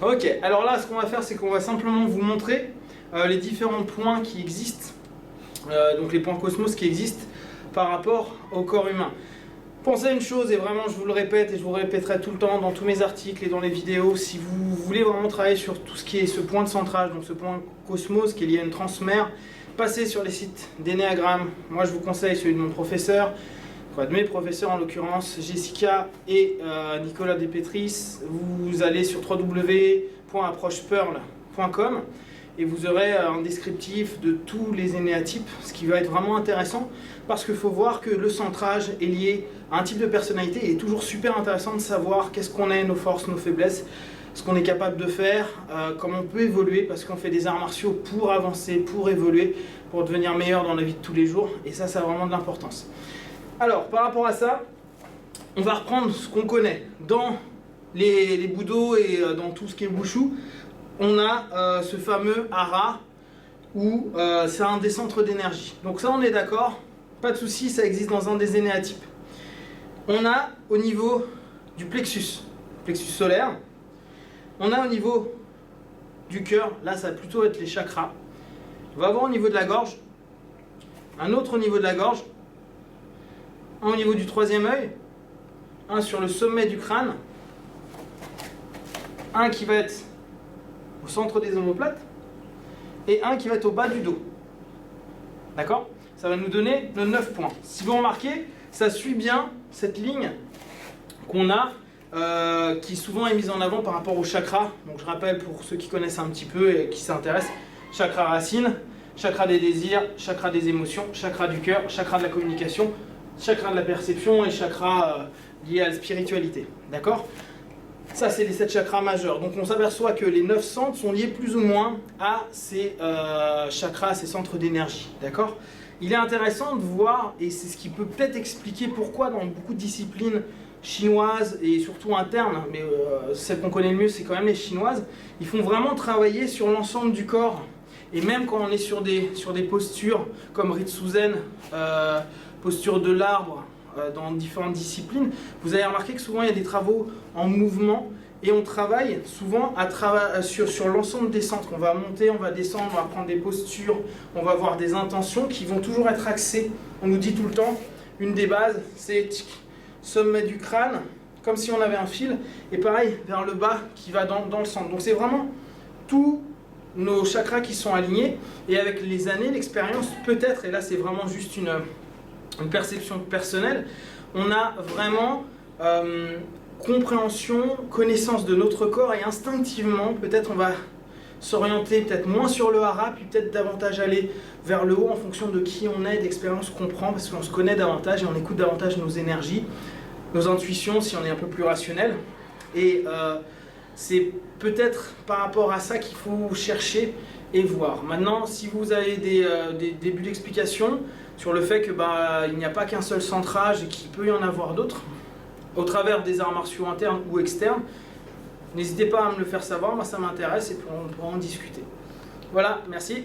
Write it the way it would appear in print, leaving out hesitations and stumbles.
Ok, alors là ce qu'on va faire c'est qu'on va simplement vous montrer les différents points qui existent, donc les points Cosmos qui existent par rapport au corps humain. Pensez à une chose, et vraiment je vous le répète et je vous le répéterai tout le temps dans tous mes articles et dans les vidéos, si vous voulez vraiment travailler sur tout ce qui est ce point de centrage, donc ce point Cosmos qui est lié à une transmère, passez sur les sites d'Enneagram. Moi je vous conseille celui de mon professeur, de mes professeurs en l'occurrence, Jessica et Nicolas Despétris. Vous allez sur www.approchepearl.com et vous aurez un descriptif de tous les énéatypes, ce qui va être vraiment intéressant parce qu'il faut voir que le centrage est lié à un type de personnalité et il est toujours super intéressant de savoir qu'est-ce qu'on est, nos forces, nos faiblesses, ce qu'on est capable de faire, comment on peut évoluer parce qu'on fait des arts martiaux pour avancer, pour évoluer, pour devenir meilleur dans la vie de tous les jours et ça a vraiment de l'importance. Alors, par rapport à ça, on va reprendre ce qu'on connaît. Dans les Budo et dans tout ce qui est Wushu, on a ce fameux hara, où c'est un des centres d'énergie. Donc ça, on est d'accord, pas de souci, ça existe dans un des énéatypes. On a au niveau du plexus solaire, on a au niveau du cœur, là ça va plutôt être les chakras. On va avoir au niveau de la gorge, un autre au niveau de la gorge, un au niveau du troisième œil, un sur le sommet du crâne, un qui va être au centre des omoplates et un qui va être au bas du dos. D'accord? Ça va nous donner nos 9 points. Si vous remarquez, ça suit bien cette ligne qu'on a, qui souvent est mise en avant par rapport au chakra. Donc je rappelle pour ceux qui connaissent un petit peu et qui s'intéressent, chakra racine, chakra des désirs, chakra des émotions, chakra du cœur, chakra de la communication, chakra de la perception et chakra lié à la spiritualité. D'accord? Ça, c'est les 7 chakras majeurs. Donc on s'aperçoit que les 9 centres sont liés plus ou moins à ces chakras, ces centres d'énergie. D'accord? Il est intéressant de voir, et c'est ce qui peut peut-être expliquer pourquoi dans beaucoup de disciplines chinoises et surtout internes, mais celle qu'on connaît le mieux, c'est quand même les chinoises, ils font vraiment travailler sur l'ensemble du corps. Et même quand on est sur des postures comme Ritsuzen, posture de l'arbre, dans différentes disciplines, vous avez remarqué que souvent il y a des travaux en mouvement et on travaille souvent sur l'ensemble des centres. On va monter, on va descendre, on va prendre des postures, on va avoir des intentions qui vont toujours être axées. On nous dit tout le temps, une des bases, c'est sommet du crâne, comme si on avait un fil, et pareil, vers le bas qui va dans le centre. Donc c'est vraiment tous nos chakras qui sont alignés, et avec les années, l'expérience peut-être, et là c'est vraiment juste une perception personnelle, on a vraiment compréhension, connaissance de notre corps et instinctivement, peut-être on va s'orienter peut-être moins sur le hara, puis peut-être davantage aller vers le haut en fonction de qui on est, de l'expérience qu'on prend, parce qu'on se connaît davantage et on écoute davantage nos énergies, nos intuitions si on est un peu plus rationnel. Et c'est peut-être par rapport à ça qu'il faut chercher et voir. Maintenant, si vous avez des débuts d'explication sur le fait que il n'y a pas qu'un seul centrage et qu'il peut y en avoir d'autres, au travers des arts martiaux internes ou externes, n'hésitez pas à me le faire savoir, moi ça m'intéresse et on pourra en discuter. Voilà, merci.